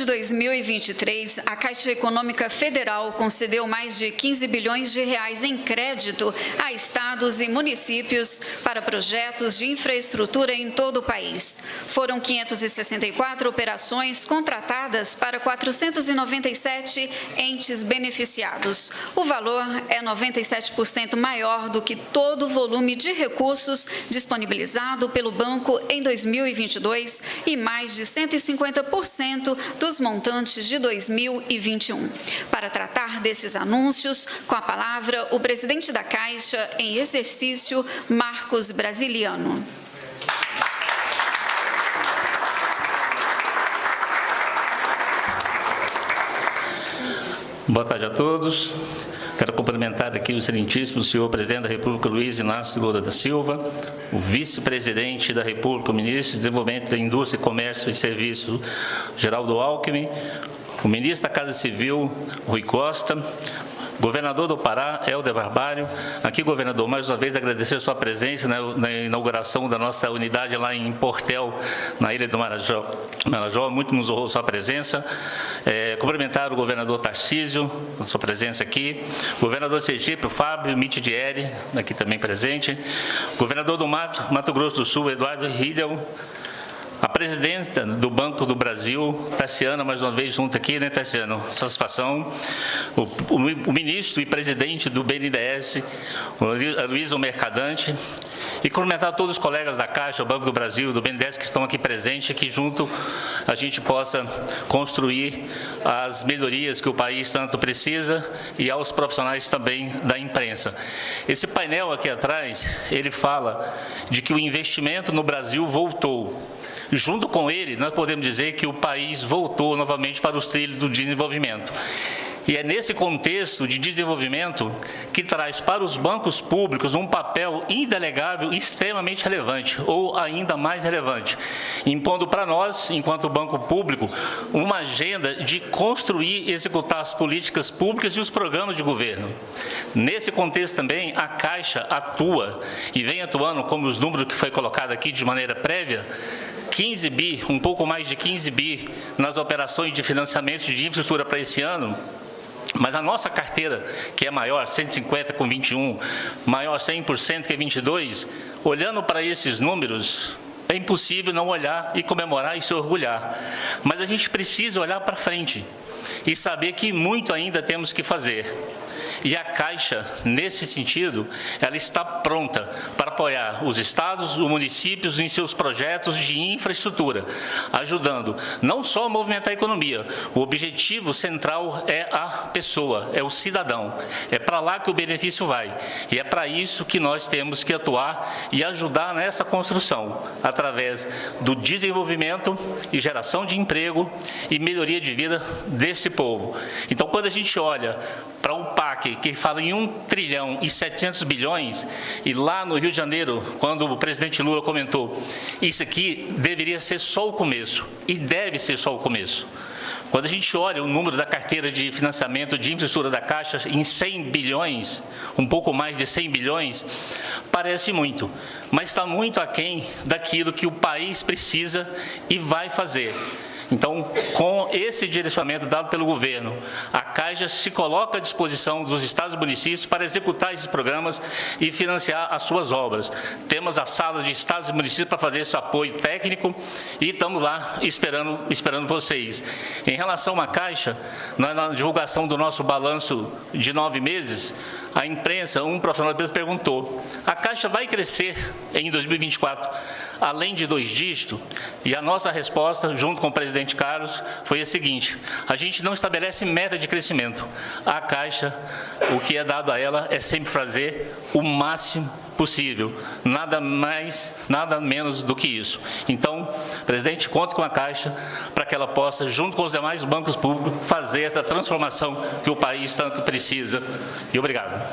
de 2023, a Caixa Econômica Federal concedeu mais de 15 bilhões de reais em crédito a estados e municípios para projetos de infraestrutura em todo o país. Foram 564 operações contratadas para 497 entes beneficiados. O valor é 97% maior do que todo o volume de recursos disponibilizado pelo banco em 2022 e mais de 150% dos montantes de 2021. Para tratar desses anúncios, com a palavra o presidente da Caixa em exercício, Marcos Brasiliano. Boa tarde a todos. Quero cumprimentar aqui o excelentíssimo senhor presidente da República, Luiz Inácio Lula da Silva, o vice-presidente da República, o ministro de Desenvolvimento da Indústria, Comércio e Serviços, Geraldo Alckmin, o ministro da Casa Civil, Rui Costa, governador do Pará, Helder Barbalho. Aqui, governador, mais uma vez agradecer a sua presença na inauguração da nossa unidade lá em Portel, na Ilha do Marajó. Muito nos honrou sua presença. Cumprimentar o governador Tarcísio, a sua presença aqui. Governador de Sergipe, o Fábio Mitidieri, aqui também presente. Governador do Mato Grosso do Sul, Eduardo Hidel. A presidenta do Banco do Brasil, Tassiana, mais uma vez junto aqui, né, Tassiana? Satisfação. O ministro e presidente do BNDES, Luísa Mercadante. E cumprimentar todos os colegas da Caixa, o Banco do Brasil, do BNDES, que estão aqui presentes, que junto a gente possa construir as melhorias que o país tanto precisa e aos profissionais também da imprensa. Esse painel aqui atrás, ele fala de que o investimento no Brasil voltou. Junto com ele, nós podemos dizer que o país voltou novamente para os trilhos do desenvolvimento. E é nesse contexto de desenvolvimento que traz para os bancos públicos um papel indelegável extremamente relevante, ou ainda mais relevante, impondo para nós, enquanto banco público, uma agenda de construir e executar as políticas públicas e os programas de governo. Nesse contexto também, a Caixa atua e vem atuando, como os números que foi colocado aqui de maneira prévia, 15 bi, um pouco mais de 15 bi nas operações de financiamento de infraestrutura para esse ano, mas a nossa carteira, que é maior, 150 com 21, maior 100% que é 22, olhando para esses números, é impossível não olhar e comemorar e se orgulhar. Mas a gente precisa olhar para frente e saber que muito ainda temos que fazer. E a Caixa, nesse sentido, ela está pronta para apoiar os estados, os municípios em seus projetos de infraestrutura, ajudando não só a movimentar a economia. O objetivo central é a pessoa, é o cidadão. É para lá que o benefício vai. E é para isso que nós temos que atuar e ajudar nessa construção, através do desenvolvimento e geração de emprego e melhoria de vida desse povo. Então, quando a gente olha para o PAC, que fala em 1 trilhão e 700 bilhões, e lá no Rio de Janeiro, quando o presidente Lula comentou, isso aqui deveria ser só o começo, e deve ser só o começo. Quando a gente olha o número da carteira de financiamento de infraestrutura da Caixa em 100 bilhões, um pouco mais de 100 bilhões, parece muito, mas está muito aquém daquilo que o país precisa e vai fazer. Então, com esse direcionamento dado pelo governo, a Caixa se coloca à disposição dos estados e municípios para executar esses programas e financiar as suas obras. Temos as salas de estados e municípios para fazer esse apoio técnico e estamos lá esperando vocês. Em relação à Caixa, na divulgação do nosso balanço de 9 meses, a imprensa, um profissional da empresa perguntou, a Caixa vai crescer em 2024 além de 2 dígitos? E a nossa resposta, junto com o presidente Carlos, foi a seguinte, a gente não estabelece meta de crescimento. A Caixa, o que é dado a ela é sempre fazer o máximo possível, nada mais, nada menos do que isso. Então, presidente, conta com a Caixa para que ela possa, junto com os demais bancos públicos, fazer essa transformação que o país tanto precisa. E obrigado.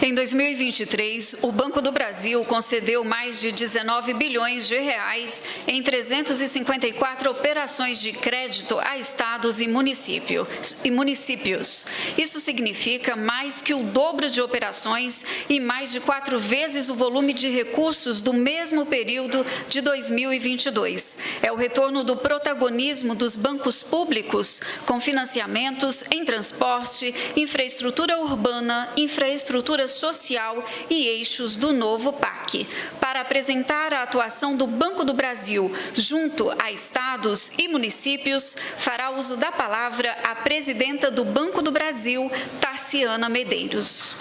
Em 2023, o Banco do Brasil concedeu mais de 19 bilhões de reais em 354 operações de crédito a estados e municípios. Isso significa mais que o dobro de operações e mais de 4 vezes o volume de recursos do mesmo período de 2022. É o retorno do protagonismo dos bancos públicos com financiamentos em transporte, infraestrutura urbana, infraestrutura social e eixos do novo PAC. Para apresentar a atuação do Banco do Brasil junto a estados e municípios, fará uso da palavra a presidenta do Banco do Brasil, Tarciana Medeiros.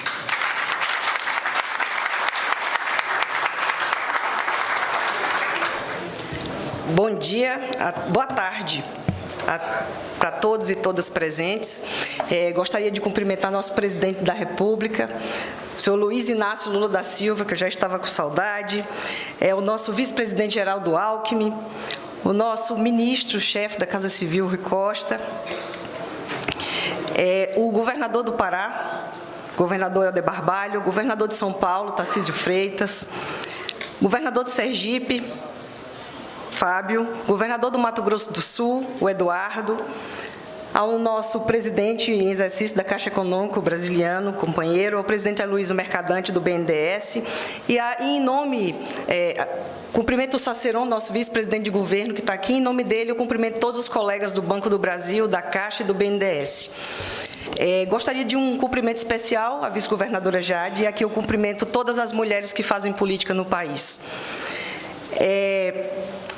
Bom dia, boa tarde para todos e todas presentes. Gostaria de cumprimentar nosso presidente da República, o senhor Luiz Inácio Lula da Silva, que eu já estava com saudade, o nosso vice-presidente Geraldo Alckmin, o nosso ministro-chefe da Casa Civil, Rui Costa, o governador do Pará, governador Helder Barbalho, o governador de São Paulo, Tarcísio Freitas, governador de Sergipe, Fábio, governador do Mato Grosso do Sul, o Eduardo, ao nosso presidente em exercício da Caixa Econômica Brasiliano, companheiro, ao presidente Aloysio Mercadante do BNDES, e em nome, cumprimento o Saceron, nosso vice-presidente de governo, que está aqui, em nome dele eu cumprimento todos os colegas do Banco do Brasil, da Caixa e do BNDES. Gostaria de um cumprimento especial à vice-governadora Jade, e aqui eu cumprimento todas as mulheres que fazem política no país.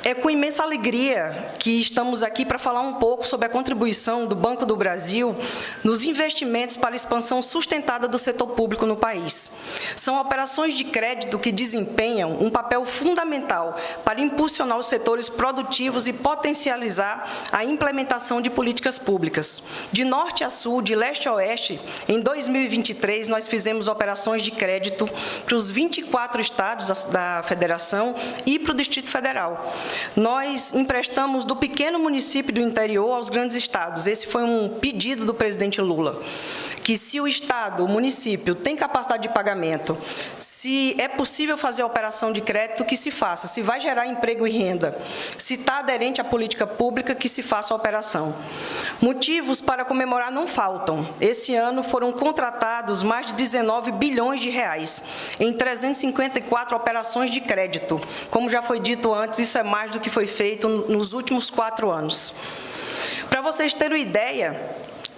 É com imensa alegria que estamos aqui para falar um pouco sobre a contribuição do Banco do Brasil nos investimentos para a expansão sustentada do setor público no país. São operações de crédito que desempenham um papel fundamental para impulsionar os setores produtivos e potencializar a implementação de políticas públicas. De norte a sul, de leste a oeste, em 2023, nós fizemos operações de crédito para os 24 estados da Federação e para o Distrito Federal. Nós emprestamos do pequeno município do interior aos grandes estados. Esse foi um pedido do presidente Lula, que se o estado, o município, tem capacidade de pagamento, se é possível fazer a operação de crédito, que se faça. Se vai gerar emprego e renda, se está aderente à política pública, que se faça a operação. Motivos para comemorar não faltam. Esse ano foram contratados mais de 19 bilhões de reais em 354 operações de crédito. Como já foi dito antes, isso é mais do que foi feito nos últimos 4 anos. Para vocês terem uma ideia,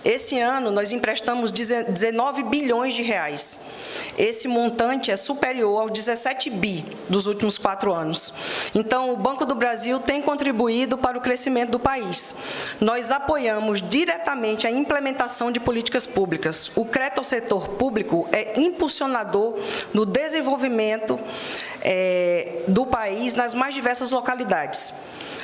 esse ano nós emprestamos 19 bilhões de reais. Esse montante é superior aos 17 bi dos últimos 4 anos. Então, o Banco do Brasil tem contribuído para o crescimento do país. Nós apoiamos diretamente a implementação de políticas públicas. O crédito ao setor público é impulsionador no desenvolvimento do país nas mais diversas localidades.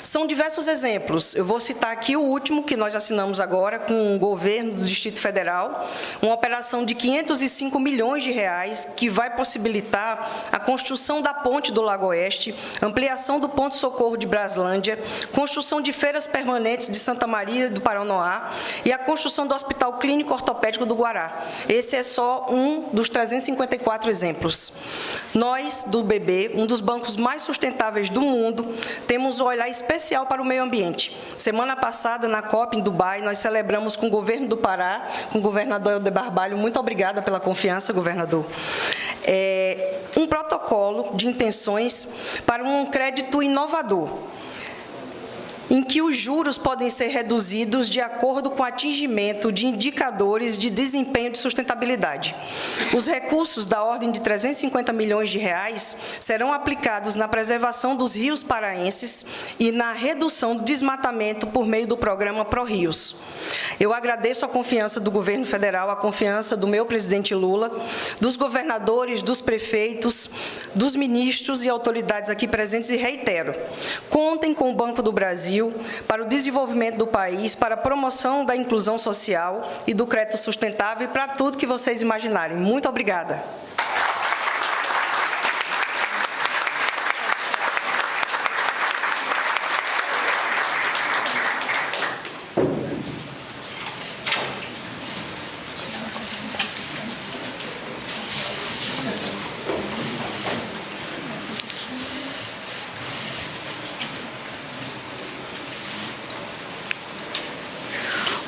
São diversos exemplos. Eu vou citar aqui o último, que nós assinamos agora com o governo do Distrito Federal, uma operação de 505 milhões de reais, que vai possibilitar a construção da ponte do Lago Oeste, ampliação do ponto de socorro de Braslândia, construção de feiras permanentes de Santa Maria do Paranoá e a construção do Hospital Clínico Ortopédico do Guará. Esse é só um dos 354 exemplos. Nós, do BB, um dos bancos mais sustentáveis do mundo, temos um olhar especial para o meio ambiente. Semana passada, na COP em Dubai, nós celebramos com o governo do Pará, com o governador Helder Barbalho, muito obrigada pela confiança, governador, um protocolo de intenções para um crédito inovador, em que os juros podem ser reduzidos de acordo com o atingimento de indicadores de desempenho de sustentabilidade. Os recursos da ordem de 350 milhões de reais serão aplicados na preservação dos rios paraenses e na redução do desmatamento por meio do programa ProRios. Eu agradeço a confiança do governo federal, a confiança do meu presidente Lula, dos governadores, dos prefeitos, dos ministros e autoridades aqui presentes e reitero, contem com o Banco do Brasil para o desenvolvimento do país, para a promoção da inclusão social e do crédito sustentável e para tudo que vocês imaginarem. Muito obrigada.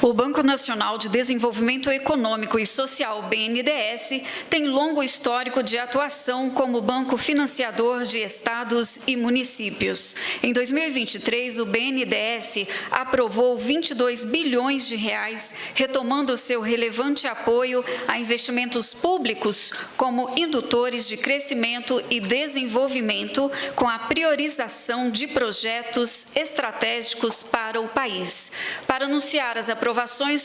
O Banco Nacional de Desenvolvimento Econômico e Social, BNDES, tem longo histórico de atuação como banco financiador de estados e municípios. Em 2023, o BNDES aprovou 22 bilhões de reais, retomando seu relevante apoio a investimentos públicos como indutores de crescimento e desenvolvimento, com a priorização de projetos estratégicos para o país. Para anunciar as aprovações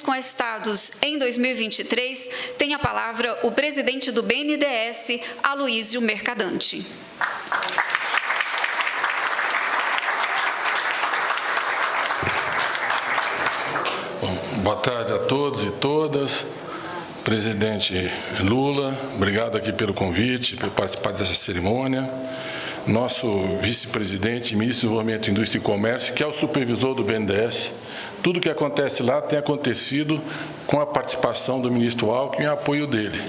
com estados em 2023, tem a palavra o presidente do BNDES, Aloísio Mercadante. Boa tarde a todos e todas. Presidente Lula, obrigado aqui pelo convite, por participar dessa cerimônia. Nosso vice-presidente, ministro do Desenvolvimento, Indústria e Comércio, que é o supervisor do BNDES. Tudo que acontece lá tem acontecido com a participação do ministro Alckmin e o apoio dele.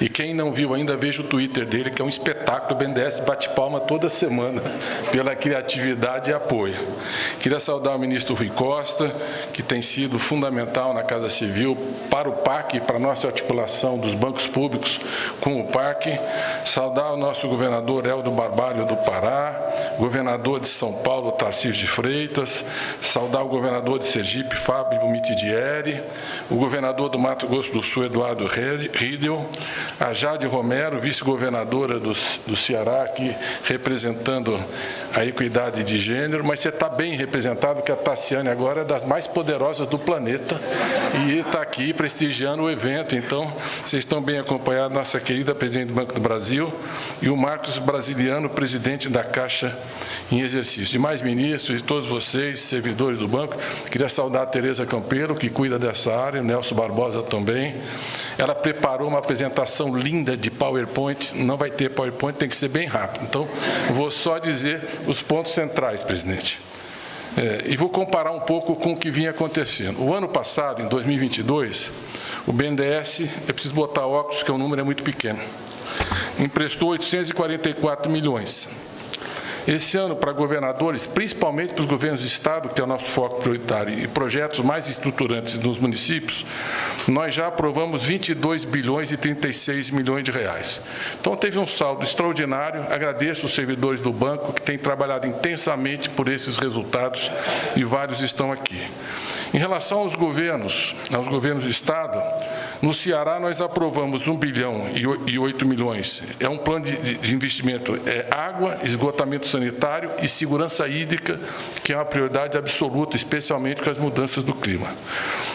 E quem não viu ainda, veja o Twitter dele, que é um espetáculo. O BNDES bate palma toda semana pela criatividade e apoio. Queria saudar o ministro Rui Costa, que tem sido fundamental na Casa Civil para o PAC e para a nossa articulação dos bancos públicos com o PAC. Saudar o nosso governador Helder Barbalho do Pará, governador de São Paulo, Tarcísio de Freitas, saudar o governador de Sergipe, Fábio Mitidieri, o governador do Mato Grosso do Sul, Eduardo Riedel, a Jade Romero, vice-governadora do Ceará, aqui representando a equidade de gênero, mas você está bem representado, que a Tassiane agora é das mais poderosas do planeta e está aqui prestigiando o evento. Então, vocês estão bem acompanhados, nossa querida presidente do Banco do Brasil e o Marcos Brasiliano, presidente da Caixa em exercício. Demais ministros e todos vocês, servidores do banco, queria saudar a Tereza Campeiro, que cuida dessa área, o Nelson Barbosa também. Ela preparou uma apresentação linda de PowerPoint, não vai ter PowerPoint, tem que ser bem rápido. Então, vou só dizer os pontos centrais, presidente. E vou comparar um pouco com o que vinha acontecendo. O ano passado, em 2022, o BNDES, eu preciso botar óculos, que o número é muito pequeno, emprestou 844 milhões. Esse ano, para governadores, principalmente para os governos de Estado, que é o nosso foco prioritário, e projetos mais estruturantes nos municípios, nós já aprovamos 22 bilhões e 36 milhões de reais. Então, teve um saldo extraordinário. Agradeço os servidores do banco, que têm trabalhado intensamente por esses resultados, e vários estão aqui. Em relação aos governos do Estado, no Ceará nós aprovamos 1 bilhão e 8 milhões. É um plano de investimento, água, esgotamento sanitário e segurança hídrica, que é uma prioridade absoluta, especialmente com as mudanças do clima.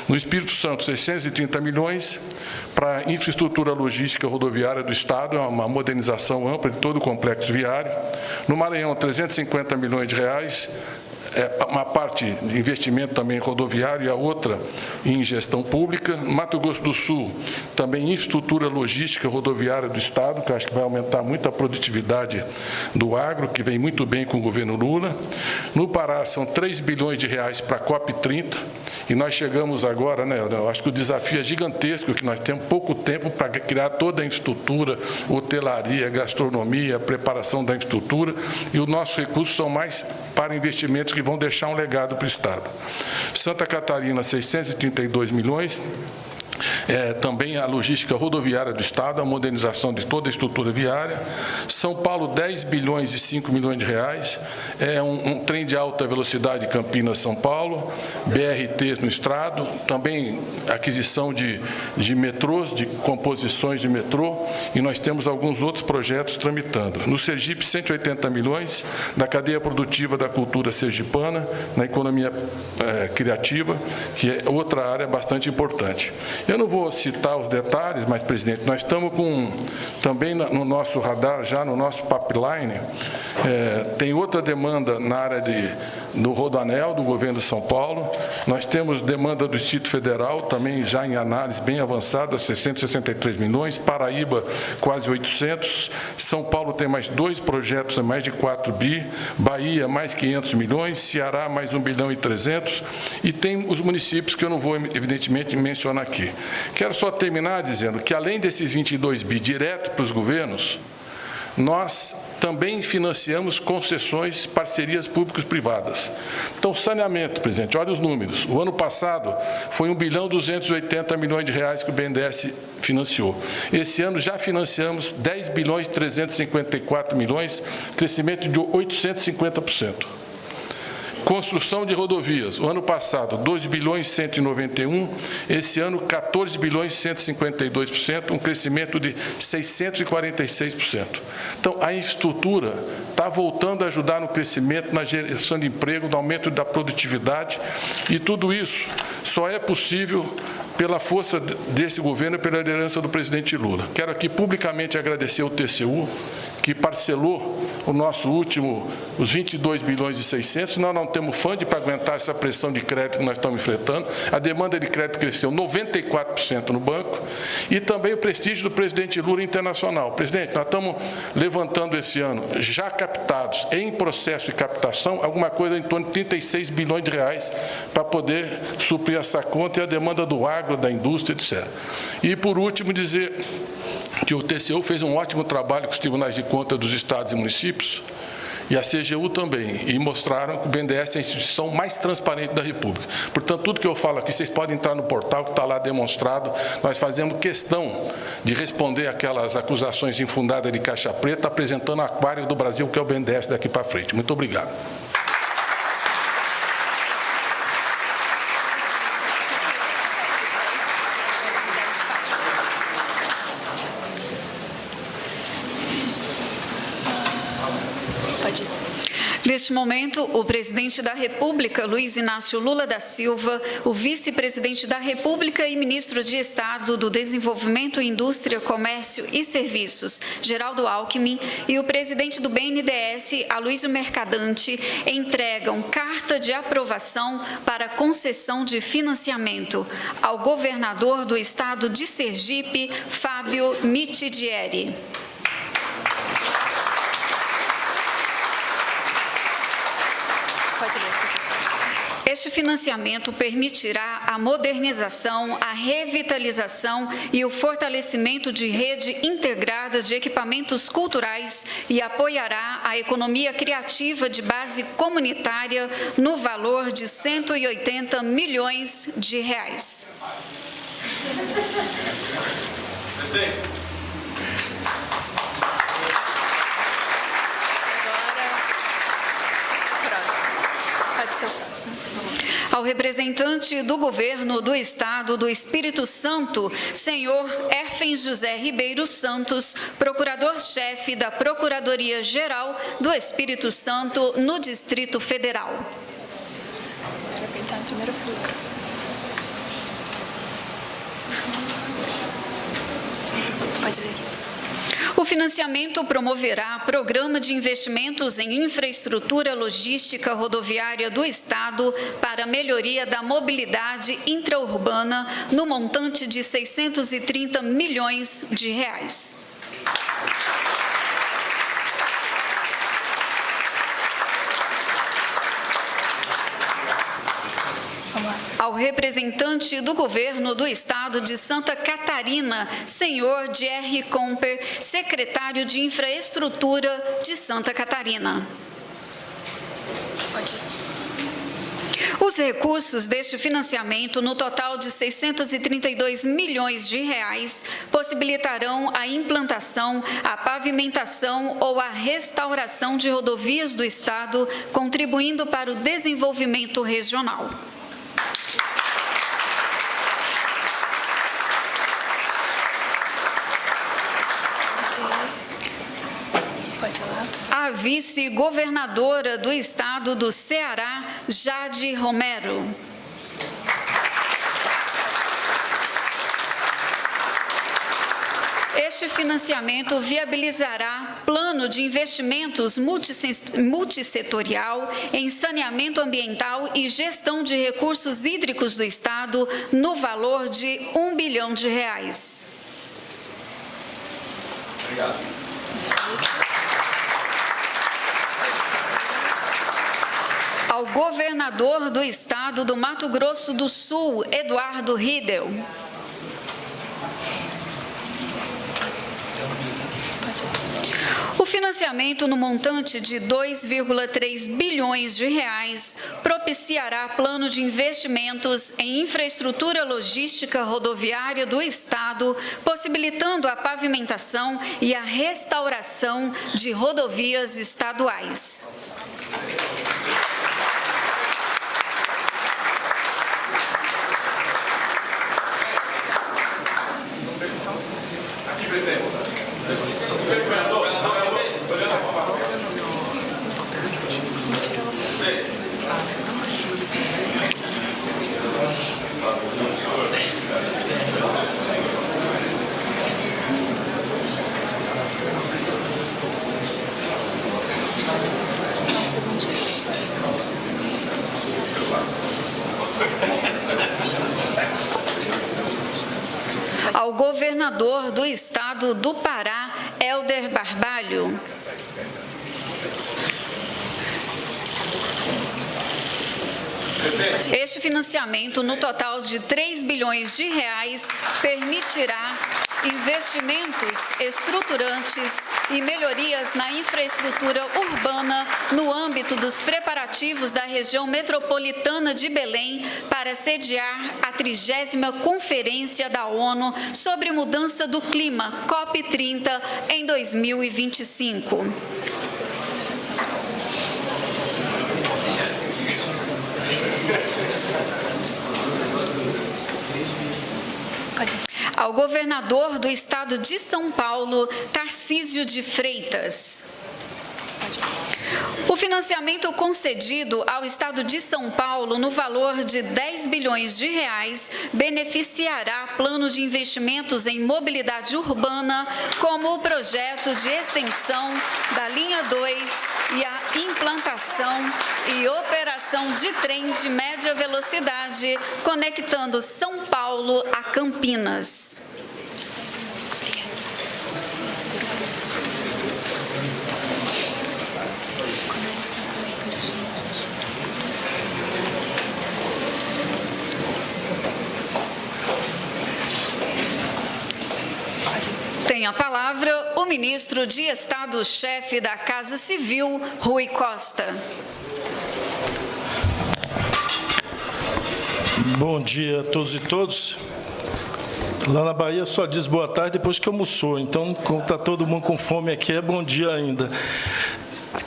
No Espírito Santo, 630 milhões para infraestrutura logística rodoviária do Estado, é uma modernização ampla de todo o complexo viário. No Maranhão, 350 milhões de reais, uma parte de investimento também rodoviário e a outra em gestão pública. No Mato Grosso do Sul, também infraestrutura logística rodoviária do Estado, que eu acho que vai aumentar muito a produtividade do agro, que vem muito bem com o governo Lula. No Pará, são 3 bilhões de reais para a COP30, e nós chegamos agora, eu acho que o desafio é gigantesco, que nós temos pouco tempo para criar toda a infraestrutura, hotelaria, gastronomia, preparação da infraestrutura, e os nossos recursos são mais para investimentos que vão deixar um legado para o Estado. Santa Catarina, 632 milhões. Também a logística rodoviária do Estado, a modernização de toda a estrutura viária. São Paulo, 10 bilhões e 5 milhões de reais. Um trem de alta velocidade Campinas-São Paulo, BRTs no Estado, também aquisição de metrôs, de composições de metrô, e nós temos alguns outros projetos tramitando. No Sergipe, 180 milhões, da cadeia produtiva da cultura sergipana, na economia criativa, que é outra área bastante importante. Eu não vou citar os detalhes, mas, presidente, nós estamos com, também no nosso radar, já no nosso pipeline, tem outra demanda na área do Rodoanel, do governo de São Paulo. Nós temos demanda do Distrito Federal, também já em análise bem avançada, 663 milhões, Paraíba, quase 800, São Paulo tem mais 2 projetos, mais de 4 bi, Bahia, mais 500 milhões, Ceará, mais 1 bilhão e 300, e tem os municípios que eu não vou, evidentemente, mencionar aqui. Quero só terminar dizendo que, além desses 22 bi direto para os governos, nós também financiamos concessões, parcerias públicos-privadas. Então, saneamento, presidente, olha os números. O ano passado foi 1.280 bilhões que o BNDES financiou. Esse ano já financiamos 10.354 bilhões, crescimento de 850%. Construção de rodovias, o ano passado 2.191, esse ano 14.152%, um crescimento de 646%. Então, a infraestrutura está voltando a ajudar no crescimento, na geração de emprego, no aumento da produtividade, e tudo isso só é possível pela força desse governo e pela liderança do presidente Lula. Quero aqui publicamente agradecer ao TCU, que parcelou o nosso último, os 22 bilhões e 600, nós não temos fundo para aguentar essa pressão de crédito que nós estamos enfrentando, a demanda de crédito cresceu 94% no banco, e também o prestígio do presidente Lula internacional. Presidente, nós estamos levantando esse ano, já captados, em processo de captação, alguma coisa em torno de 36 bilhões de reais para poder suprir essa conta e a demanda do agro, da indústria, etc. E, por último, dizer que o TCU fez um ótimo trabalho com os tribunais de contas dos estados e municípios, e a CGU também, e mostraram que o BNDES é a instituição mais transparente da República. Portanto, tudo que eu falo aqui, vocês podem entrar no portal que está lá demonstrado. Nós fazemos questão de responder aquelas acusações infundadas de caixa preta, apresentando o aquário do Brasil, que é o BNDES daqui para frente. Muito obrigado. Neste momento, o presidente da República, Luiz Inácio Lula da Silva, o vice-presidente da República e ministro de Estado do Desenvolvimento, Indústria, Comércio e Serviços, Geraldo Alckmin, e o presidente do BNDES, Aloysio Mercadante, entregam carta de aprovação para concessão de financiamento ao governador do estado de Sergipe, Fábio Mitidieri. Este financiamento permitirá a modernização, a revitalização e o fortalecimento de rede integrada de equipamentos culturais e apoiará a economia criativa de base comunitária no valor de 180 milhões de reais. Ao representante do Governo do Estado do Espírito Santo, senhor Erfen José Ribeiro Santos, procurador-chefe da Procuradoria-Geral do Espírito Santo no Distrito Federal. Pode ler aqui. O financiamento promoverá programa de investimentos em infraestrutura logística rodoviária do Estado para melhoria da mobilidade intraurbana no montante de 630 milhões de reais. Ao representante do Governo do Estado de Santa Catarina, senhor Jerry Comper, secretário de Infraestrutura de Santa Catarina. Os recursos deste financiamento, no total de 632 milhões de reais, possibilitarão a implantação, a pavimentação ou a restauração de rodovias do Estado, contribuindo para o desenvolvimento regional. A vice-governadora do Estado do Ceará, Jade Romero. Este financiamento viabilizará plano de investimentos multissetorial em saneamento ambiental e gestão de recursos hídricos do Estado no valor de R$1 bilhão. Obrigado. Ao governador do Estado do Mato Grosso do Sul, Eduardo Riedel. O financiamento no montante de 2,3 bilhões de reais propiciará plano de investimentos em infraestrutura logística rodoviária do Estado, possibilitando a pavimentação e a restauração de rodovias estaduais. Ao governador do Estado do Pará, Helder Barbalho. Este financiamento, no total de 3 bilhões de reais, permitirá investimentos estruturantes e melhorias na infraestrutura urbana no âmbito dos preparativos da região metropolitana de Belém para sediar a 30ª Conferência da ONU sobre Mudança do Clima, COP30, em 2025. Ao governador do Estado de São Paulo, Tarcísio de Freitas. O financiamento concedido ao Estado de São Paulo no valor de 10 bilhões de reais beneficiará plano de investimentos em mobilidade urbana, como o projeto de extensão da linha 2 e a implantação e operação de trem de média velocidade, conectando São Paulo a Campinas. Tem a palavra o ministro de Estado-chefe da Casa Civil, Rui Costa. Bom dia a todos e todas. Lá na Bahia só diz boa tarde depois que almoçou, então, como está todo mundo com fome aqui, é bom dia ainda.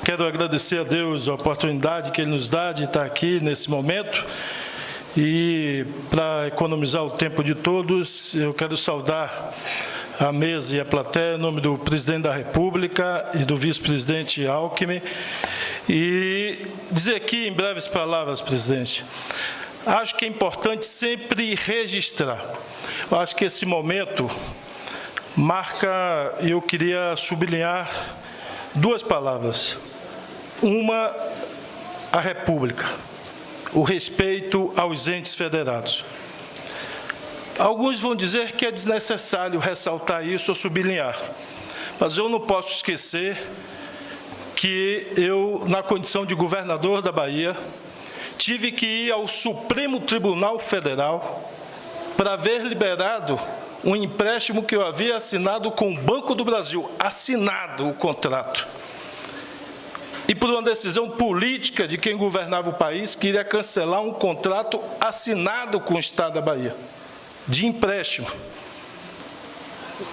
Quero agradecer a Deus a oportunidade que Ele nos dá de estar aqui nesse momento. E, para economizar o tempo de todos, eu quero saudar a mesa e a plateia, em nome do presidente da República e do vice-presidente Alckmin, e dizer aqui em breves palavras, presidente, acho que é importante sempre registrar. Eu acho que esse momento marca, eu queria sublinhar duas palavras. Uma, a República, o respeito aos entes federados. Alguns vão dizer que é desnecessário ressaltar isso ou sublinhar, mas eu não posso esquecer que eu, na condição de governador da Bahia, tive que ir ao Supremo Tribunal Federal para ver liberado um empréstimo que eu havia assinado com o Banco do Brasil, assinado o contrato. E por uma decisão política de quem governava o país, queria cancelar um contrato assinado com o Estado da Bahia, de empréstimo.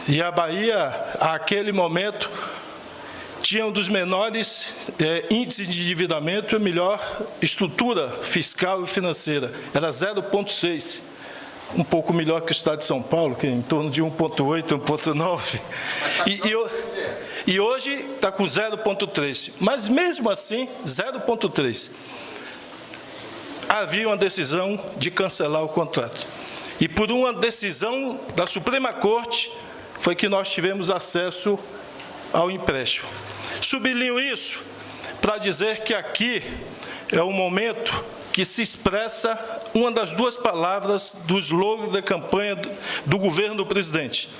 E a Bahia, àquele momento, tinha um dos menores índices de endividamento e a melhor estrutura fiscal e financeira. Era 0,6, um pouco melhor que o Estado de São Paulo, que é em torno de 1,8, 1,9. E hoje está com 0,3. Mas, mesmo assim, 0,3. Havia uma decisão de cancelar o contrato. E por uma decisão da Suprema Corte, foi que nós tivemos acesso ao empréstimo. Sublinho isso para dizer que aqui é o momento que se expressa uma das duas palavras do slogan da campanha do governo do presidente: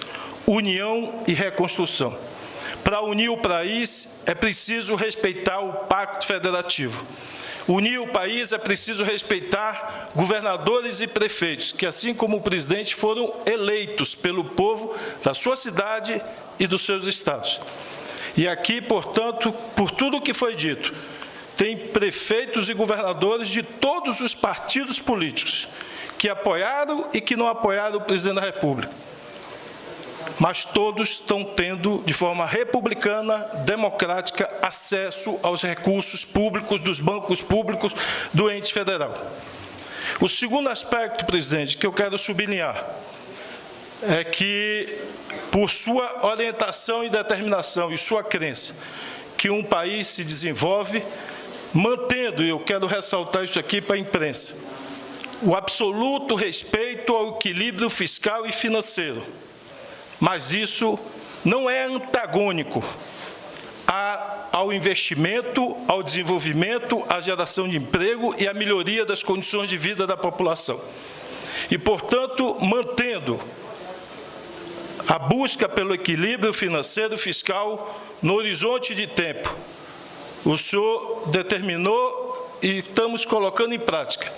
união e reconstrução. Para unir o país, é preciso respeitar o Pacto Federativo. Unir o país é preciso respeitar governadores e prefeitos, que, assim como o presidente, foram eleitos pelo povo da sua cidade e dos seus estados. E aqui, portanto, por tudo o que foi dito, tem prefeitos e governadores de todos os partidos políticos que apoiaram e que não apoiaram o presidente da República. Mas todos estão tendo, de forma republicana, democrática, acesso aos recursos públicos, dos bancos públicos do ente federal. O segundo aspecto, presidente, que eu quero sublinhar, é que, por sua orientação e determinação e sua crença, que um país se desenvolve mantendo, e eu quero ressaltar isso aqui para a imprensa, o absoluto respeito ao equilíbrio fiscal e financeiro. Mas isso não é antagônico ao investimento, ao desenvolvimento, à geração de emprego e à melhoria das condições de vida da população. E, portanto, mantendo a busca pelo equilíbrio financeiro e fiscal no horizonte de tempo, o senhor determinou e estamos colocando em prática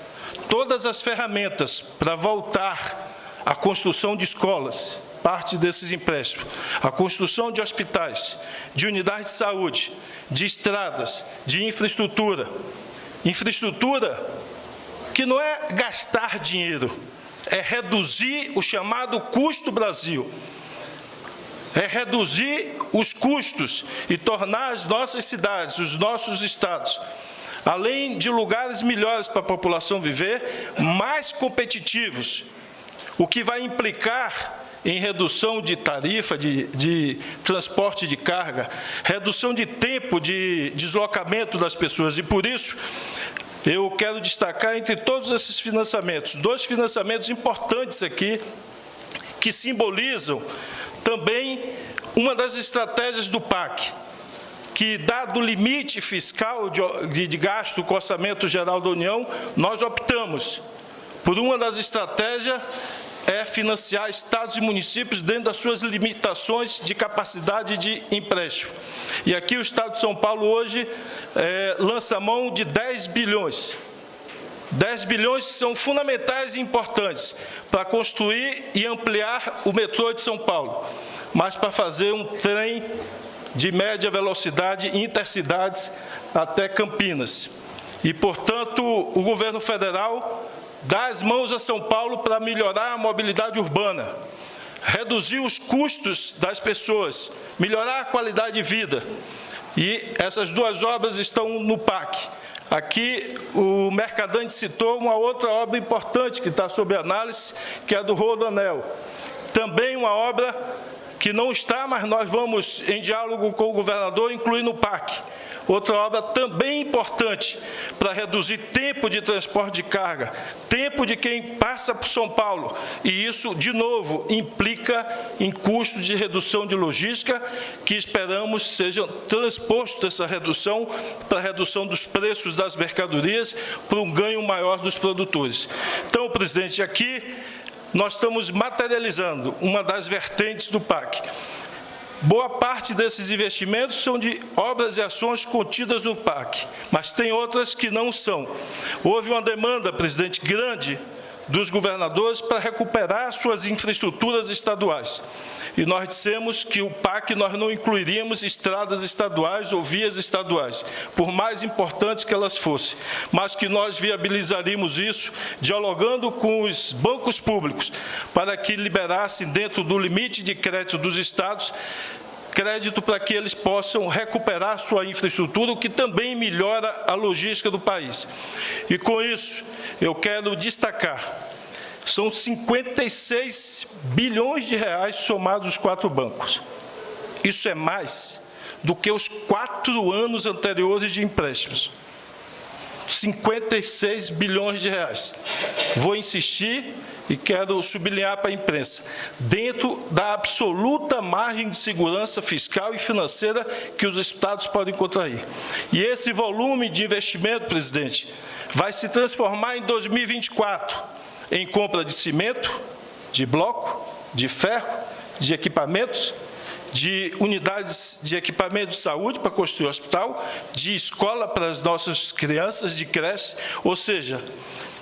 todas as ferramentas para voltar à construção de escolas, parte desses empréstimos, a construção de hospitais, de unidades de saúde, de estradas, de infraestrutura. Infraestrutura que não é gastar dinheiro, é reduzir o chamado custo Brasil. É reduzir os custos e tornar as nossas cidades, os nossos estados, além de lugares melhores para a população viver, mais competitivos, o que vai implicar em redução de tarifa, de transporte de carga, redução de tempo de deslocamento das pessoas. E, por isso, eu quero destacar entre todos esses financiamentos, 2 financiamentos importantes aqui, que simbolizam também uma das estratégias do PAC, que, dado o limite fiscal de gasto com o Orçamento Geral da União, nós optamos por uma das estratégias é financiar estados e municípios dentro das suas limitações de capacidade de empréstimo. E aqui o Estado de São Paulo hoje lança mão de 10 bilhões. 10 bilhões que são fundamentais e importantes para construir e ampliar o metrô de São Paulo, mas para fazer um trem de média velocidade intercidades até Campinas. E, portanto, o governo federal dá as mãos a São Paulo para melhorar a mobilidade urbana, reduzir os custos das pessoas, melhorar a qualidade de vida. E essas 2 obras estão no PAC. Aqui, o Mercadante citou uma outra obra importante que está sob análise, que é a do Rodoanel. Também uma obra que não está, mas nós vamos, em diálogo com o governador, incluir no PAC. Outra obra também importante para reduzir tempo de transporte de carga, tempo de quem passa por São Paulo. E isso, de novo, implica em custos de redução de logística, que esperamos sejam transpostos essa redução para a redução dos preços das mercadorias, para um ganho maior dos produtores. Então, presidente, aqui nós estamos materializando uma das vertentes do PAC. Boa parte desses investimentos são de obras e ações contidas no PAC, mas tem outras que não são. Houve uma demanda, presidente, grande dos governadores para recuperar suas infraestruturas estaduais. E nós dissemos que o PAC nós não incluiríamos estradas estaduais ou vias estaduais, por mais importantes que elas fossem, mas que nós viabilizaríamos isso dialogando com os bancos públicos para que liberassem, dentro do limite de crédito dos estados, crédito para que eles possam recuperar sua infraestrutura, o que também melhora a logística do país. E com isso, eu quero destacar, são 56 bilhões de reais somados os 4 bancos. Isso é mais do que os 4 anos anteriores de empréstimos. 56 bilhões de reais. Vou insistir e quero sublinhar para a imprensa, dentro da absoluta margem de segurança fiscal e financeira que os estados podem contrair. E esse volume de investimento, presidente, vai se transformar em 2024 em compra de cimento, de bloco, de ferro, de equipamentos, de unidades de equipamento de saúde para construir hospital, de escola para as nossas crianças, de creche, ou seja,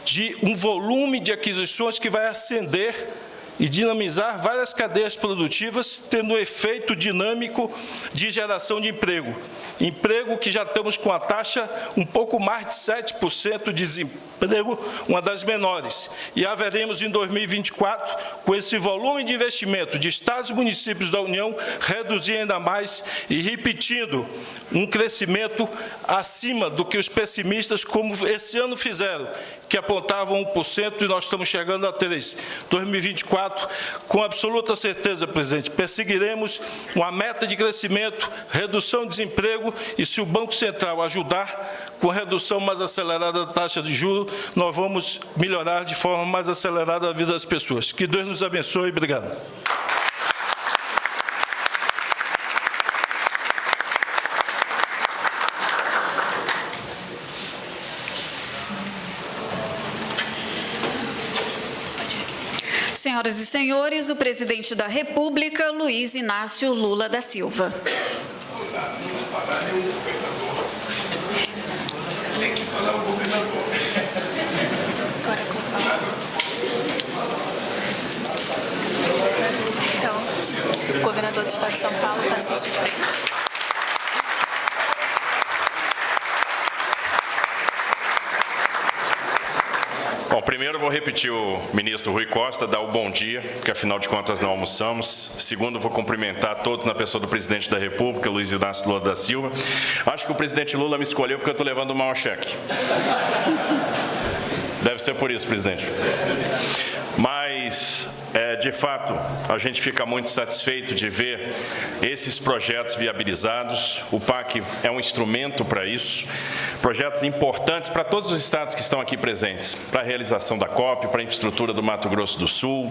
de um volume de aquisições que vai ascender e dinamizar várias cadeias produtivas, tendo um efeito dinâmico de geração de emprego. Emprego que já estamos com a taxa um pouco mais de 7% de desemprego, uma das menores. E haveremos em 2024, com esse volume de investimento de estados e municípios da União, reduzir ainda mais e repetindo um crescimento acima do que os pessimistas, como esse ano fizeram, que apontavam 1%, e nós estamos chegando a 3%. 2024, com absoluta certeza, presidente, perseguiremos uma meta de crescimento, redução de desemprego, e se o Banco Central ajudar com redução mais acelerada da taxa de juros, nós vamos melhorar de forma mais acelerada a vida das pessoas. Que Deus nos abençoe. Obrigado. Senhoras e senhores, o presidente da República, Luiz Inácio Lula da Silva. Então, o governador do Estado de São Paulo, Tarcísio de Freitas. Bom, primeiro eu vou repetir o ministro Rui Costa, dar o bom dia, porque afinal de contas não almoçamos. Segundo, vou cumprimentar todos na pessoa do presidente da República, Luiz Inácio Lula da Silva. Acho que o presidente Lula me escolheu porque eu estou levando o maior cheque. Deve ser por isso, presidente. Mas, de fato, a gente fica muito satisfeito de ver esses projetos viabilizados. O PAC é um instrumento para isso. Projetos importantes para todos os estados que estão aqui presentes, para a realização da COP, para a infraestrutura do Mato Grosso do Sul,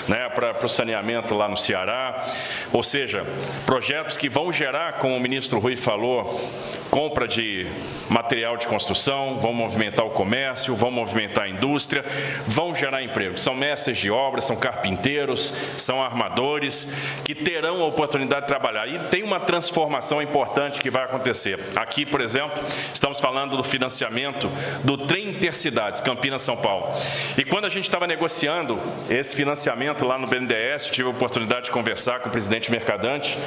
né, para o saneamento lá no Ceará. Ou seja, projetos que vão gerar, como o ministro Rui falou, compra de material de construção, vão movimentar o comércio, vão movimentar a indústria, vão gerar emprego. São mestres de obra, são carpinteiros, são armadores, que terão a oportunidade de trabalhar. E tem uma transformação importante que vai acontecer. Aqui, por exemplo, estamos falando do financiamento do trem Intercidades, Campinas-São Paulo. E quando a gente estava negociando esse financiamento lá no BNDES, tive a oportunidade de conversar com o presidente Mercadante,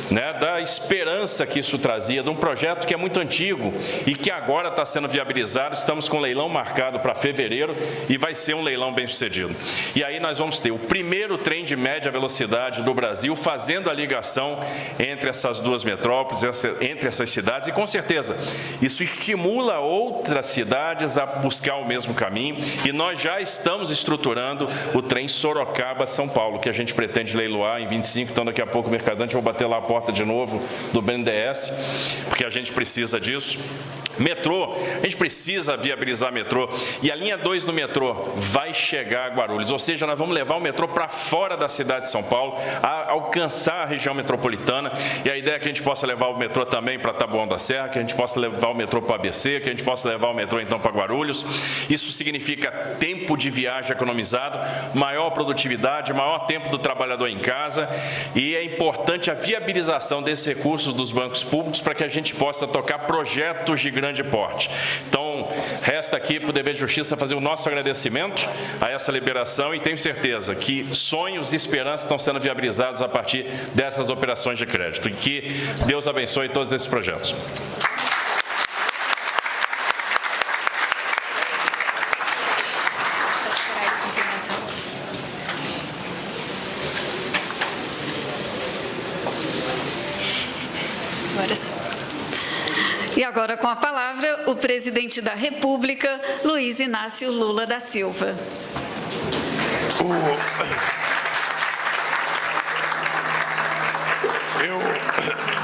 né, da esperança que isso trazia, de um projeto que é muito antigo e que agora está sendo viabilizado. Estamos com um leilão marcado para fevereiro e vai ser um leilão bem sucedido. E aí nós vamos ter o primeiro trem de média velocidade do Brasil, fazendo a ligação entre essas duas metrópoles, entre essas cidades, e com certeza isso estimula outras cidades a buscar o mesmo caminho, e nós já estamos estruturando o trem Sorocaba-São Paulo, que a gente pretende leiloar em 25, então daqui a pouco o Mercadante, vou bater lá a porta de novo do BNDES, porque a gente precisa disso. Metrô, a gente precisa viabilizar metrô, e a linha 2 do metrô vai chegar a Guarulhos, ou seja, nós vamos levar o metrô para fora da cidade de São Paulo, a alcançar a região metropolitana, e a ideia é que a gente possa levar o metrô também para Taboão da Serra, que a gente possa levar o metrô para ABC, que a gente possa levar o metrô então para Guarulhos. Isso significa tempo de viagem economizado, maior produtividade, maior tempo do trabalhador em casa, e é importante a viabilização desses recursos dos bancos públicos para que a gente possa tocar projetos de grande porte. Então, resta aqui para o Dever de Justiça fazer o nosso agradecimento a essa liberação, e tenho certeza que sonhos e esperanças estão sendo viabilizados a partir dessas operações de crédito. E que Deus abençoe todos esses projetos. Agora sim. E agora, com a palavra, o presidente da República, Luiz Inácio Lula da Silva.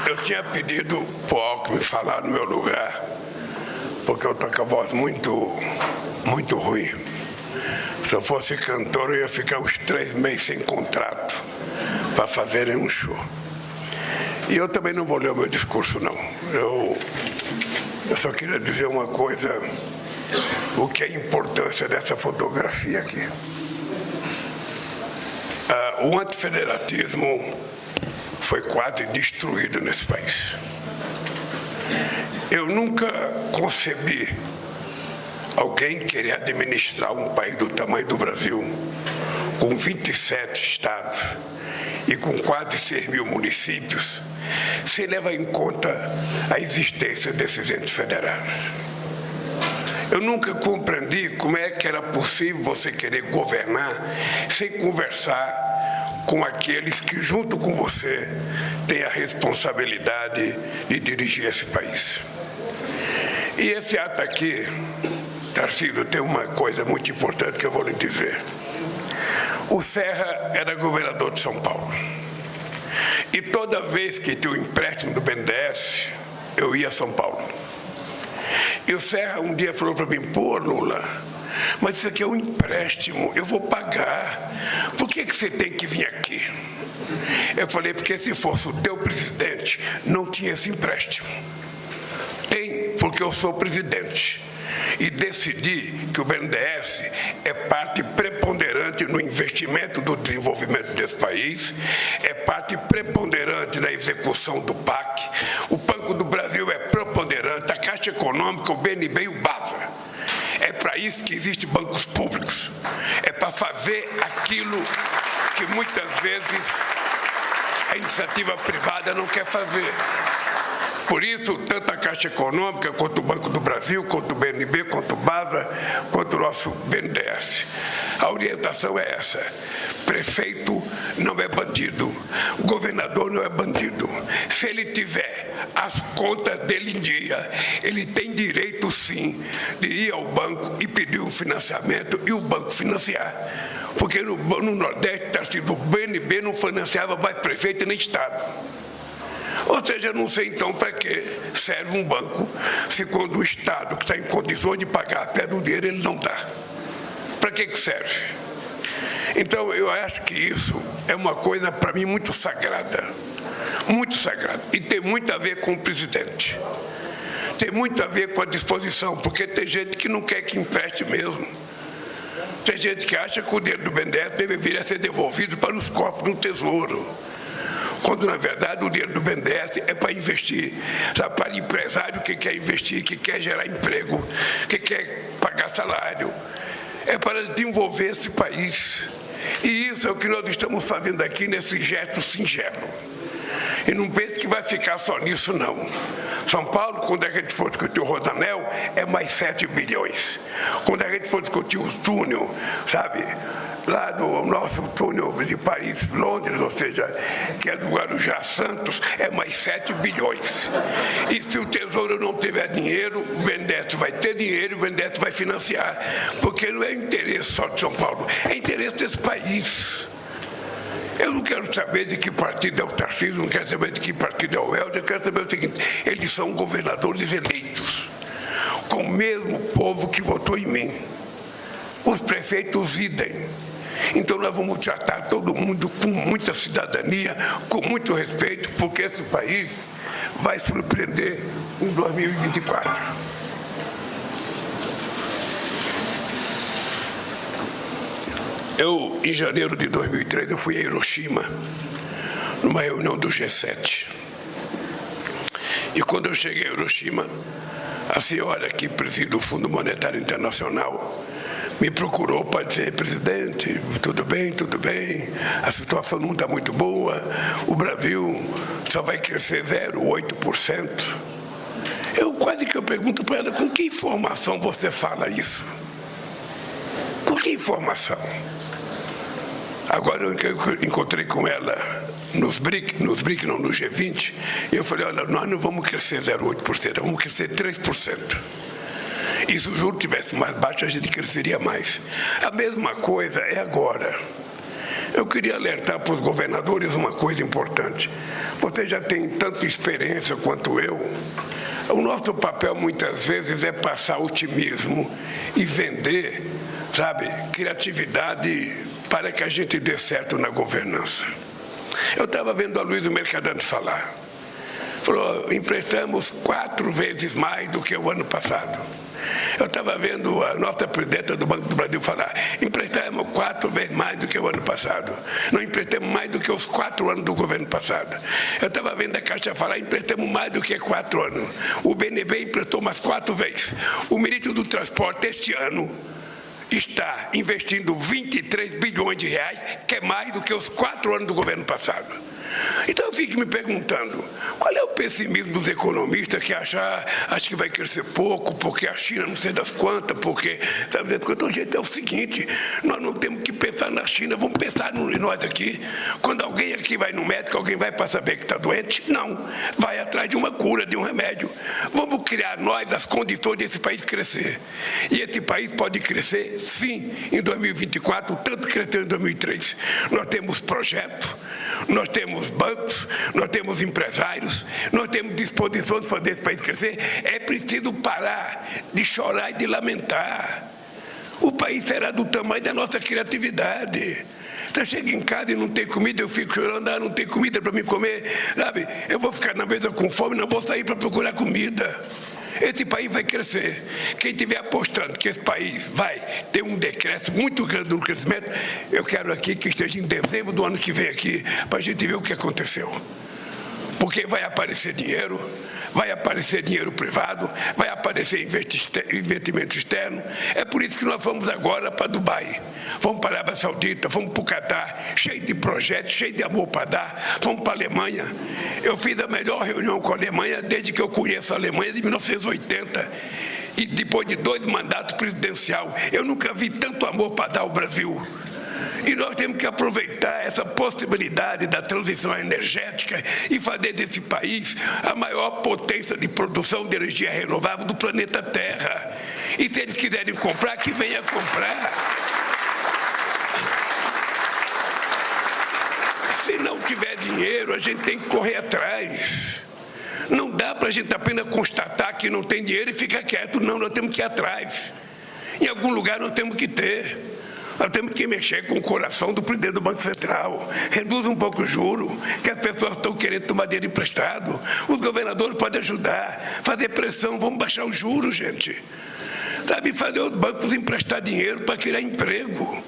Eu tinha pedido para o Alckmin falar no meu lugar, porque eu estou com a voz muito ruim. Se eu fosse cantor, eu ia ficar uns 3 meses sem contrato para fazerem um show. E eu também não vou ler o meu discurso, não. Eu só queria dizer uma coisa, o que é a importância dessa fotografia aqui. O antifederatismo foi quase destruído nesse país. Eu nunca concebi alguém querer administrar um país do tamanho do Brasil com 27 estados e com quase 6 mil municípios, se leva em conta a existência desses entes federados. Eu nunca compreendi como é que era possível você querer governar sem conversar com aqueles que, junto com você, têm a responsabilidade de dirigir esse país. E esse ato aqui, Tarcísio, tem uma coisa muito importante que eu vou lhe dizer. O Serra era governador de São Paulo. E toda vez que tinha o empréstimo do BNDES, eu ia a São Paulo. E o Serra um dia falou para mim: pô, Lula, mas isso aqui é um empréstimo, eu vou pagar. Por que você tem que vir aqui? Eu falei: porque se fosse o teu presidente, não tinha esse empréstimo. Tem, porque eu sou presidente. E decidi que o BNDES é parte preponderante no investimento do desenvolvimento desse país, é parte preponderante na execução do PAC, o Banco do Brasil é preponderante, a Caixa Econômica, o BNB e o BASA. É para isso que existem bancos públicos, é para fazer aquilo que muitas vezes a iniciativa privada não quer fazer. Por isso, tanto a Caixa Econômica, quanto o Banco do Brasil, quanto o BNB, quanto o BASA, quanto o nosso BNDES. A orientação é essa: prefeito não é bandido, governador não é bandido. Se ele tiver as contas dele em dia, ele tem direito, sim, de ir ao banco e pedir um financiamento e o banco financiar. Porque no Nordeste, o BNB não financiava mais prefeito nem Estado. Ou seja, eu não sei então para que serve um banco se quando o Estado, que está em condições de pagar, pede o dinheiro, ele não dá. Para que serve? Então, eu acho que isso é uma coisa, para mim, muito sagrada. Muito sagrada. E tem muito a ver com o presidente. Tem muito a ver com a disposição, porque tem gente que não quer que empreste mesmo. Tem gente que acha que o dinheiro do BNDES deveria ser devolvido para os cofres do Tesouro, quando, na verdade, o dinheiro do BNDES é para investir, sabe, para empresário que quer investir, que quer gerar emprego, que quer pagar salário. É para desenvolver esse país. E isso é o que nós estamos fazendo aqui nesse gesto singelo. E não pense que vai ficar só nisso, não. São Paulo, quando a gente for discutir o Rodanel, é mais 7 bilhões. Quando a gente for discutir o túnel, sabe, lá do nosso túnel de Paris, Londres, ou seja, que é do Guarujá a Santos, é mais 7 bilhões. E se o Tesouro não tiver dinheiro, o BNDES vai ter dinheiro e o BNDES vai financiar. Porque não é interesse só de São Paulo, é interesse desse país. Eu não quero saber de que partido é o Tarcísio, não quero saber de que partido é o Helder, eu quero saber o seguinte: eles são governadores eleitos, com o mesmo povo que votou em mim. Os prefeitos idem. Então nós vamos tratar todo mundo com muita cidadania, com muito respeito, porque esse país vai surpreender em 2024. Em janeiro de 2003, eu fui a Hiroshima, numa reunião do G7. E quando eu cheguei a Hiroshima, a senhora que preside o Fundo Monetário Internacional me procurou para dizer: presidente, tudo bem, a situação não está muito boa, o Brasil só vai crescer 0,8%. Eu quase que eu pergunto para ela: com que informação você fala isso? Com que informação? Agora eu encontrei com ela no G20, e eu falei: olha, nós não vamos crescer 0,8%, vamos crescer 3%. E se o juro tivesse mais baixo, a gente cresceria mais. A mesma coisa é agora. Eu queria alertar para os governadores uma coisa importante. Você já tem tanta experiência quanto eu. O nosso papel, muitas vezes, é passar otimismo e vender, sabe, criatividade para que a gente dê certo na governança. Eu estava vendo a Luísa Mercadante falar. Falou: emprestamos 4 vezes mais do que o ano passado. Eu estava vendo a nossa presidenta do Banco do Brasil falar: emprestamos 4 vezes mais do que o ano passado. Não emprestamos mais do que os 4 anos do governo passado. Eu estava vendo a Caixa falar: emprestamos mais do que 4 anos. O BNB emprestou umas 4 vezes. O ministro do Transporte, este ano, está investindo 23 bilhões de reais, que é mais do que os 4 anos do governo passado. Então eu fico me perguntando, qual é o pessimismo dos economistas que acho que vai crescer pouco, porque a China não sei das quantas, porque... Sabe, o jeito é o seguinte, nós não temos que pensar na China, vamos pensar em nós aqui. Quando alguém aqui vai no médico, alguém vai para saber que está doente? Não, vai atrás de uma cura, de um remédio. Vamos criar nós as condições desse país crescer. E esse país pode crescer, sim, em 2024, tanto cresceu em 2003. Nós temos projetos, nós temos bancos, nós temos empresários, nós temos disposição de fazer esse país crescer. É preciso parar de chorar e de lamentar. O país será do tamanho da nossa criatividade. Você chega em casa e não tem comida, eu fico chorando, não tem comida para me comer, sabe? Eu vou ficar na mesa com fome, não vou sair para procurar comida. Esse país vai crescer. Quem estiver apostando que esse país vai ter um decréscimo muito grande no crescimento, eu quero aqui que esteja em dezembro do ano que vem aqui, para a gente ver o que aconteceu. Porque vai aparecer dinheiro, vai aparecer dinheiro privado, vai aparecer investimento externo. É por isso que nós vamos agora para Dubai, vamos para a Arábia Saudita, vamos para o Catar, cheio de projetos, cheio de amor para dar, vamos para a Alemanha. Eu fiz a melhor reunião com a Alemanha desde que eu conheço a Alemanha, de 1980. E depois de 2 mandatos presidenciais, eu nunca vi tanto amor para dar ao Brasil. E nós temos que aproveitar essa possibilidade da transição energética e fazer desse país a maior potência de produção de energia renovável do planeta Terra. E se eles quiserem comprar, que venha comprar. Se não tiver dinheiro, a gente tem que correr atrás. Não dá para a gente apenas constatar que não tem dinheiro e ficar quieto. Não, nós temos que ir atrás. Em algum lugar nós temos que ter. Nós temos que mexer com o coração do presidente do Banco Central. Reduz um pouco o juro, que as pessoas estão querendo tomar dinheiro emprestado. Os governadores podem ajudar, fazer pressão, vamos baixar os juros, gente. Sabe, fazer os bancos emprestar dinheiro para criar emprego.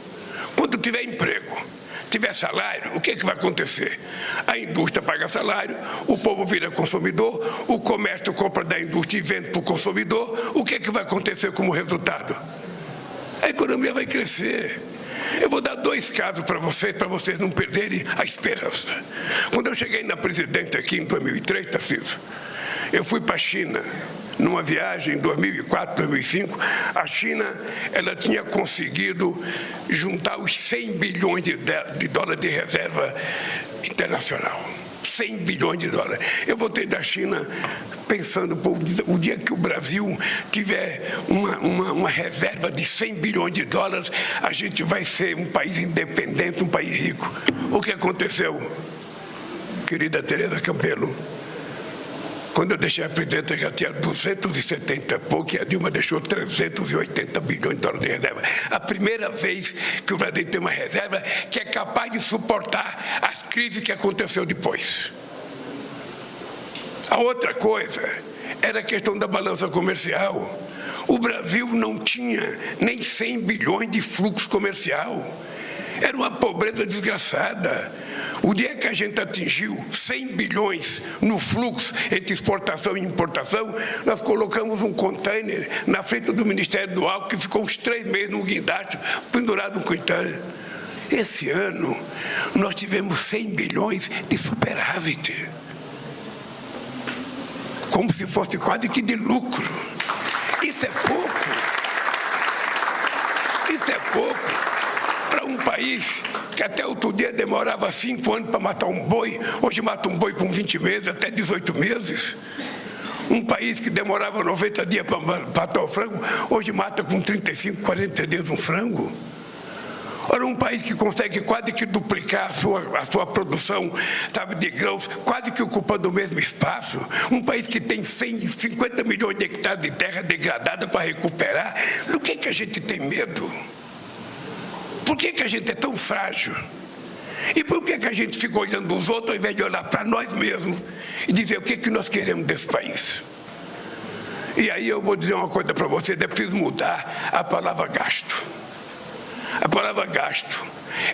Quando tiver emprego, tiver salário, o que vai acontecer? A indústria paga salário, o povo vira consumidor, o comércio compra da indústria e vende para o consumidor. O que vai acontecer como resultado? A economia vai crescer. Eu vou dar 2 casos para vocês não perderem a esperança. Quando eu cheguei na presidência aqui em 2003, Tarcísio, eu fui para a China, numa viagem em 2004, 2005. A China, ela tinha conseguido juntar os 100 bilhões de dólares de reserva internacional. 100 bilhões de dólares. Eu voltei da China pensando, pô, o dia que o Brasil tiver uma reserva de 100 bilhões de dólares, a gente vai ser um país independente, um país rico. O que aconteceu, querida Tereza Campelo? Quando eu deixei a presidência, já tinha 270 e pouco, e a Dilma deixou 380 bilhões de dólares de reserva. A primeira vez que o Brasil tem uma reserva que é capaz de suportar as crises que aconteceu depois. A outra coisa era a questão da balança comercial. O Brasil não tinha nem 100 bilhões de fluxo comercial. Era uma pobreza desgraçada. O dia que a gente atingiu 100 bilhões no fluxo entre exportação e importação, nós colocamos um container na frente do Ministério do Álcool que ficou uns 3 meses no guindaste, pendurado no container. Esse ano, nós tivemos 100 bilhões de superávit. Como se fosse quase que de lucro. Isso é pouco. Isso é pouco. Para um país que até outro dia demorava 5 anos para matar um boi, hoje mata um boi com 20 meses, até 18 meses. Um país que demorava 90 dias para matar o frango, hoje mata com 35, 40 dias um frango. Ora, um país que consegue quase que duplicar a sua produção, sabe, de grãos, quase que ocupando o mesmo espaço. Um país que tem 150 milhões de hectares de terra degradada para recuperar. Do que a gente tem medo? Por que a gente é tão frágil? E por que a gente fica olhando os outros ao invés de olhar para nós mesmos e dizer o que nós queremos desse país? E aí eu vou dizer uma coisa para vocês, é preciso mudar a palavra gasto. A palavra gasto,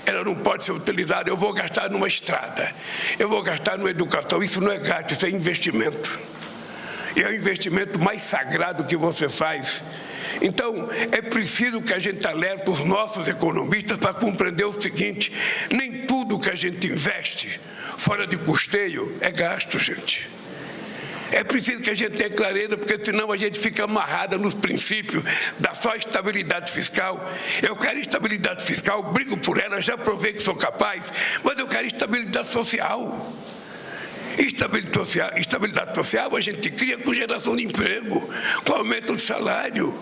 ela não pode ser utilizada, eu vou gastar numa estrada, eu vou gastar numa educação. Isso não é gasto, isso é investimento. E é o investimento mais sagrado que você faz, Então, é preciso que a gente alerte os nossos economistas para compreender o seguinte: nem tudo que a gente investe fora de custeio é gasto, gente. É preciso que a gente tenha clareza, porque senão a gente fica amarrada nos princípios da só estabilidade fiscal. Eu quero estabilidade fiscal, brigo por ela, já provei que sou capaz, mas eu quero estabilidade social. Estabilidade social a gente cria com geração de emprego, com aumento de salário.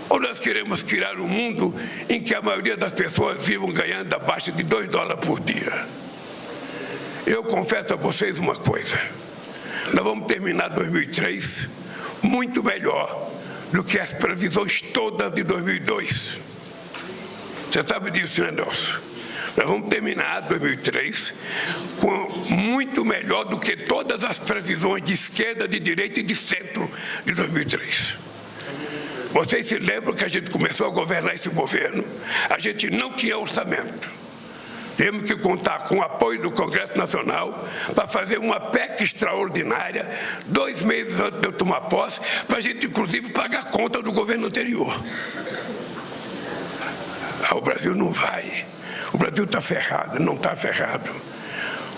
Ou nós queremos criar um mundo em que a maioria das pessoas vivam ganhando abaixo de $2 por dia? Eu confesso a vocês uma coisa: nós vamos terminar 2003 muito melhor do que as previsões todas de 2002. Você sabe disso, né, Nelson? Nós vamos terminar 2003 muito melhor do que todas as previsões de esquerda, de direita e de centro de 2003. Vocês se lembram que a gente começou a governar esse governo? A gente não tinha orçamento. Temos que contar com o apoio do Congresso Nacional para fazer uma PEC extraordinária 2 meses antes de eu tomar posse, para a gente, inclusive, pagar a conta do governo anterior. O Brasil não vai. O Brasil está ferrado, não está ferrado.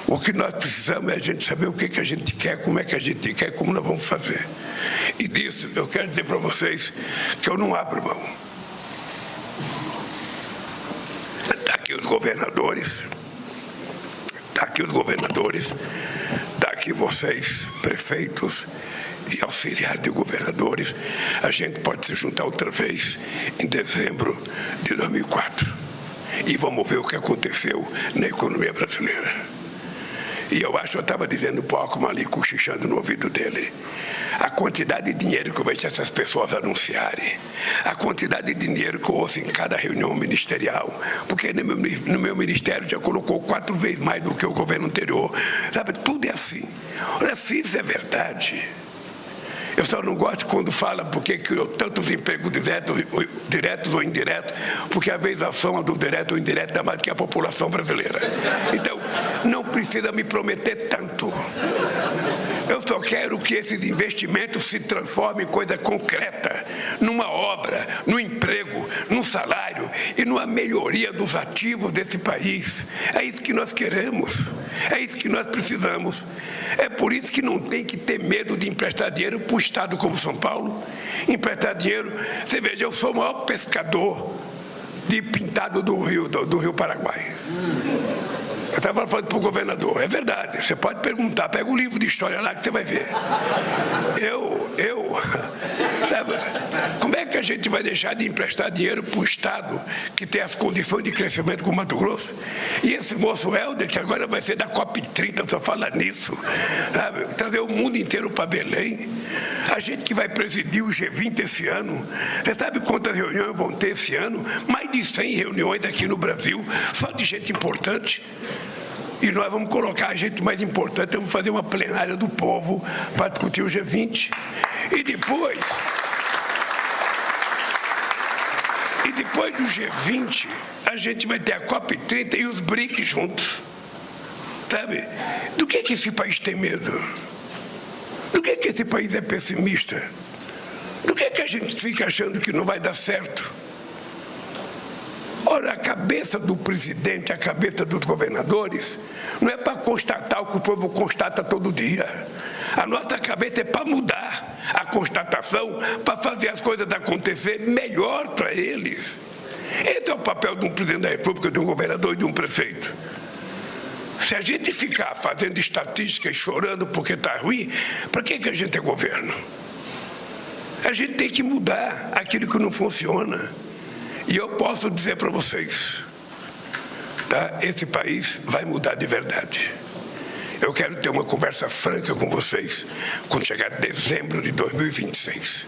O que nós precisamos é a gente saber o que a gente quer, como é que a gente quer, como nós vamos fazer. E disso eu quero dizer para vocês que eu não abro mão. Está aqui os governadores, está aqui vocês, prefeitos e auxiliares de governadores. A gente pode se juntar outra vez em dezembro de 2004 e vamos ver o que aconteceu na economia brasileira. E eu acho, eu estava dizendo para o Alckmin ali, cochichando no ouvido dele, a quantidade de dinheiro que eu vejo essas pessoas anunciarem, a quantidade de dinheiro que eu ouço em cada reunião ministerial, porque no meu ministério já colocou 4 vezes mais do que o governo anterior. Sabe, tudo é assim. Olha, se isso é verdade, eu só não gosto quando fala porque criou tantos empregos diretos ou indiretos, porque às vezes a soma do direto ou indireto dá mais do que a população brasileira. Então, não precisa me prometer tanto. Eu só quero que esses investimentos se transformem em coisa concreta, numa obra, no emprego, num salário e numa melhoria dos ativos desse país. É isso que nós queremos, é isso que nós precisamos. É por isso que não tem que ter medo de emprestar dinheiro para o estado como São Paulo. Emprestar dinheiro, você veja, eu sou o maior pescador de pintado do Rio Paraguai. Eu estava falando para o governador, é verdade, você pode perguntar, pega o livro de história lá que você vai ver. Sabe, como é que a gente vai deixar de emprestar dinheiro para o Estado que tem as condições de crescimento com o Mato Grosso? E esse moço Helder, que agora vai ser da COP30, só fala nisso, sabe? Trazer o mundo inteiro para Belém. A gente que vai presidir o G20 esse ano, você sabe quantas reuniões vão ter esse ano? Mais de 100 reuniões aqui no Brasil, só de gente importante. E nós vamos colocar a gente mais importante, vamos fazer uma plenária do povo para discutir o G20. E depois do G20, a gente vai ter a COP30 e os BRICS juntos. Sabe? Do que esse país tem medo? Do que esse país é pessimista? Do que a gente fica achando que não vai dar certo? Ora, a cabeça do presidente, a cabeça dos governadores, não é para constatar o que o povo constata todo dia. A nossa cabeça é para mudar a constatação, para fazer as coisas acontecer melhor para eles. Esse é o papel de um presidente da República, de um governador e de um prefeito. Se a gente ficar fazendo estatística e chorando porque está ruim, para que a gente é governo? A gente tem que mudar aquilo que não funciona. E eu posso dizer para vocês, tá? Esse país vai mudar de verdade. Eu quero ter uma conversa franca com vocês quando chegar dezembro de 2026.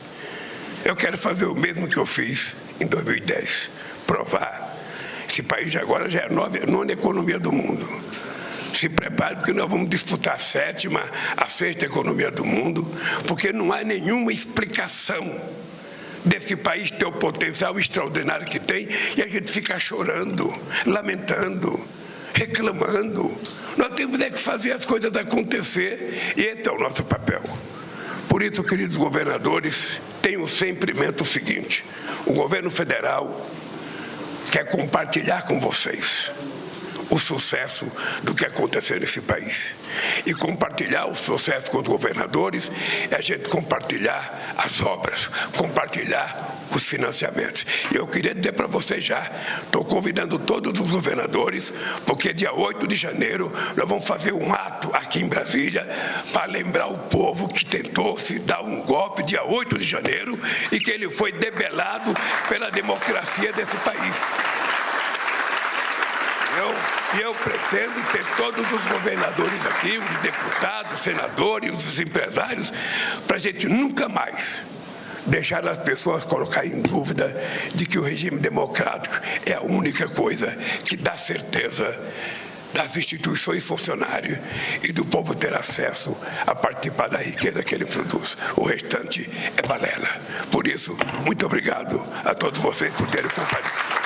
Eu quero fazer o mesmo que eu fiz em 2010, provar. Esse país agora já é a nona economia do mundo. Se prepare, porque nós vamos disputar a 7ª, a 6ª economia do mundo, porque não há nenhuma explicação desse país ter o potencial extraordinário que tem e a gente fica chorando, lamentando, reclamando. Nós temos que fazer as coisas acontecer e esse é o nosso papel. Por isso, queridos governadores, tenho sempre em mente o seguinte: o governo federal quer compartilhar com vocês o sucesso do que aconteceu nesse país. E compartilhar o sucesso com os governadores é a gente compartilhar as obras, compartilhar os financiamentos. E eu queria dizer para vocês já, estou convidando todos os governadores, porque dia 8 de janeiro nós vamos fazer um ato aqui em Brasília para lembrar o povo que tentou se dar um golpe dia 8 de janeiro e que ele foi debelado pela democracia desse país. Eu pretendo ter todos os governadores aqui, os deputados, os senadores, os empresários, para a gente nunca mais deixar as pessoas colocar em dúvida de que o regime democrático é a única coisa que dá certeza das instituições funcionárias e do povo ter acesso a participar da riqueza que ele produz. O restante é balela. Por isso, muito obrigado a todos vocês por terem comparecido.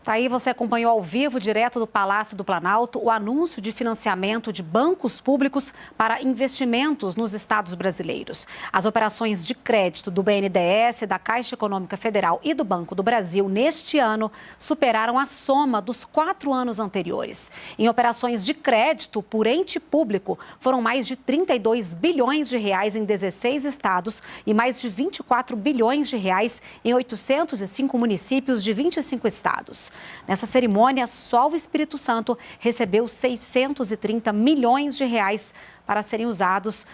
Aí você acompanhou ao vivo, direto do Palácio do Planalto, o anúncio de financiamento de bancos públicos para investimentos nos estados brasileiros. As operações de crédito do BNDES, da Caixa Econômica Federal e do Banco do Brasil neste ano superaram a soma dos 4 anos anteriores. Em operações de crédito por ente público, foram mais de 32 bilhões de reais em 16 estados e mais de 24 bilhões de reais em 805 municípios de 25 estados. Nessa cerimônia, só o Espírito Santo recebeu 630 milhões de reais para serem usados